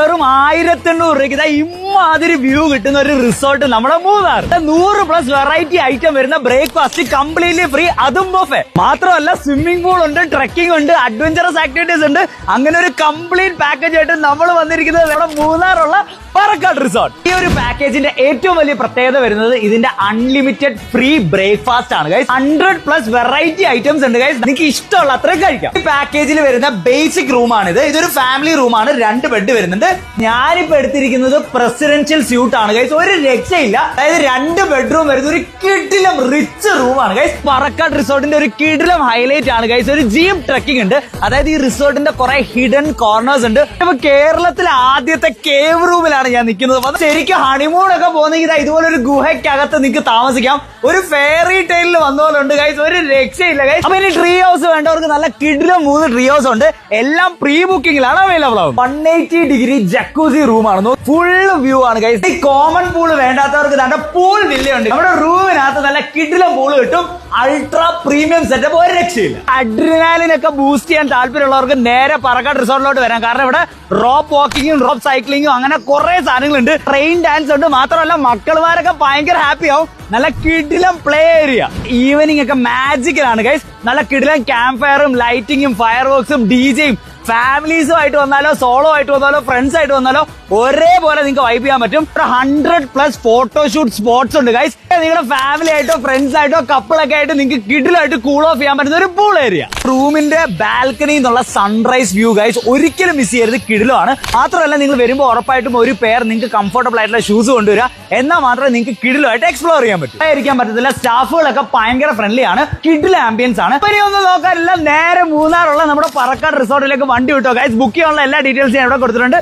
വെറും 1800 രൂപയ്ക്ക് ഇതാ ഇമ്മാതിരി വ്യൂ കിട്ടുന്ന ഒരു റിസോർട്ട് നമ്മുടെ മൂന്നാർ. 100+ വെറൈറ്റി ഐറ്റം വരുന്ന ബ്രേക്ക്ഫാസ്റ്റ് കംപ്ലീറ്റ്ലി ഫ്രീ, അതും ബൊഫെ. മാത്രമല്ല സ്വിമ്മിംഗ് പൂൾ ഉണ്ട്, ട്രെക്കിംഗ് ഉണ്ട്, അഡ്വഞ്ചറസ് ആക്ടിവിറ്റീസ് ഉണ്ട്. അങ്ങനെ ഒരു കംപ്ലീറ്റ് പാക്കേജ് ആയിട്ട് നമ്മൾ വന്നിരിക്കുന്നത് നമ്മുടെ മൂന്നാറുള്ള പറക്കാട് റിസോർട്ട്. ഈ ഒരു പാക്കേജിന്റെ ഏറ്റവും വലിയ പ്രത്യേകത വരുന്നത് ഇതിന്റെ അൺലിമിറ്റഡ് ഫ്രീ ബ്രേക്ക്ഫാസ്റ്റ് ആണ് ഗൈസ്. 100+ വെറൈറ്റി ഐറ്റംസ് ഉണ്ട് ഗൈസ്. നിങ്ങൾക്ക് ഇഷ്ടമുള്ള അത്രയും കഴിക്കാം. ഈ പാക്കേജിൽ വരുന്ന ബേസിക് റൂമാണിത്. ഇതൊരു ഫാമിലി റൂമാണ്, 2 ബെഡ് വരുന്നുണ്ട്. ഞാനിപ്പോ എടുത്തിരിക്കുന്നത് പ്രസിഡൻഷ്യൽ സ്യൂട്ട് ആണ് ഗൈസ്. ഒരു രക്ഷയില്ല. അതായത് 2 ബെഡ്റൂം വരുന്ന ഒരു കിടിലം റിച്ച് റൂമാണ് ഗൈസ്. പറക്കാട് റിസോർട്ടിന്റെ ഒരു കിടിലം ഹൈലൈറ്റ് ആണ് ഗൈസ്. ഒരു ജീപ്പ് ട്രക്കിംഗ് ഉണ്ട്. അതായത് ഈ റിസോർട്ടിന്റെ കുറെ ഹിഡൻ കോർണേഴ്സ് ഉണ്ട്. ഇപ്പൊ കേരളത്തിലെ ആദ്യത്തെ കേവ് റൂമിലാണ് ഞാൻ നിൽക്കുന്നത്. ശരിക്കും ഹണിമൂൺ ഒക്കെ പോകുന്നെങ്കിൽ ഇതുപോലെ ഒരു ഗുഹയ്ക്കകത്ത് നിങ്ങൾക്ക് താമസിക്കാം. ഒരു ഫെയറി ടൈലിൽ വന്ന പോലെ ഉണ്ട് ഗൈസ്. ഒരു രക്ഷയില്ല ഗൈസ്. അപ്പൊ ഇനി ട്രീ ഹൗസ് വേണ്ടവർക്ക് നല്ല കിടിലം 3 ട്രീ ഹൗസ് ഉണ്ട്. എല്ലാം പ്രീ ബുക്കിംഗിലാണ് അവൈലബിൾ ആവും. 180 ഡിഗ്രി ജക്കൂസി റൂമാണ്. ഫുൾ വ്യൂ ആണ് ഗൈസ്. ഈ കോമൺ പൂൾ വേണ്ടാത്തവർക്ക് നല്ല പൂൾ വില്ലയുണ്ട്. നമ്മുടെ റൂമിനകത്ത് നല്ല കിടിലം പൂൾ കിട്ടും. അൾട്രാ പ്രീമിയം സെറ്റപ്പ്, ഒരു രക്ഷയില്ല. അഡ്രിനാലിനൊക്കെ ബൂസ്റ്റ് ചെയ്യാൻ താല്പര്യമുള്ളവർക്ക് നേരെ പറക്കാട് റിസോർട്ടിലോട്ട് വരാം. കാരണം ഇവിടെ റോപ്പ് വാക്കിങ്ങും റോപ്പ് സൈക്ലിങ്ങും അങ്ങനെ കുറെ സാധനങ്ങളുണ്ട്. ട്രെയിൻ ഡാൻസ് ഉണ്ട്. മാത്രമല്ല മക്കളുമാരൊക്കെ ഭയങ്കര ഹാപ്പി ആവും. നല്ല കിടിലം പ്ലേ ഏരിയ. ഈവനിങ് ഒക്കെ മാജിക്കലാണ് ഗൈസ്. നല്ല കിടിലം ക്യാമ്പ് ഫയറും ലൈറ്റിങ്ങും ഫയർ വർക്സും DJയും. ഫാമിലീസുമായിട്ട് വന്നാലോ സോളോ ആയിട്ട് വന്നാലോ ഫ്രണ്ട്സ് ആയിട്ട് വന്നാലോ ഒരേപോലെ നിങ്ങൾക്ക് വൈബ് ചെയ്യാൻ പറ്റും. 100+ ഫോട്ടോഷൂട്ട് സ്പോട്ട്സ് ഉണ്ട് ഗൈസ്. നിങ്ങളുടെ ഫാമിലി ആയിട്ടോ ഫ്രണ്ട്സ് ആയിട്ടോ കപ്പിളൊക്കെ ആയിട്ട് നിങ്ങൾക്ക് കിടിലായിട്ട് കൂൾ ഓഫ് ചെയ്യാൻ പറ്റുന്ന ഒരു പൂൾ ഏരിയ. റൂമിന്റെ ബാൽക്കണിയിൽ നിന്നുള്ള സൺറൈസ് വ്യൂ ഗൈസ് ഒരിക്കലും മിസ് ചെയ്യരുത്. കിടിലമാണ്. മാത്രമല്ല നിങ്ങൾ വരുമ്പോൾ ഉറപ്പായിട്ടും ഒരു പെയർ നിങ്ങൾക്ക് കംഫർട്ടബിൾ ആയിട്ടുള്ള ഷൂസ് കൊണ്ടുവരിക. എന്നാൽ മാത്രമേ നിങ്ങൾക്ക് കിടിലുമായിട്ട് എക്സ്പ്ലോർ ചെയ്യാൻ പറ്റും. ഇരിക്കാൻ പറ്റത്തില്ല. സ്റ്റാഫുകളൊക്കെ ഭയങ്കര ഫ്രണ്ട്ലി ആണ്. കിടില ആംബിയൻസ് ആണ്. ഇനി ഒന്നും നോക്കാനില്ല, നേരെ മൂന്നാറുള്ള നമ്മുടെ പറക്കാട് റിസോർട്ടിലേക്ക് വണ്ടി വിട്ടോ ഗൈസ്. ബുക്ക് ചെയ്യാനുള്ള എല്ലാ ഡീറ്റെയിൽസും ഞാൻ ഇവിടെ കൊടുത്തിട്ടുണ്ട്.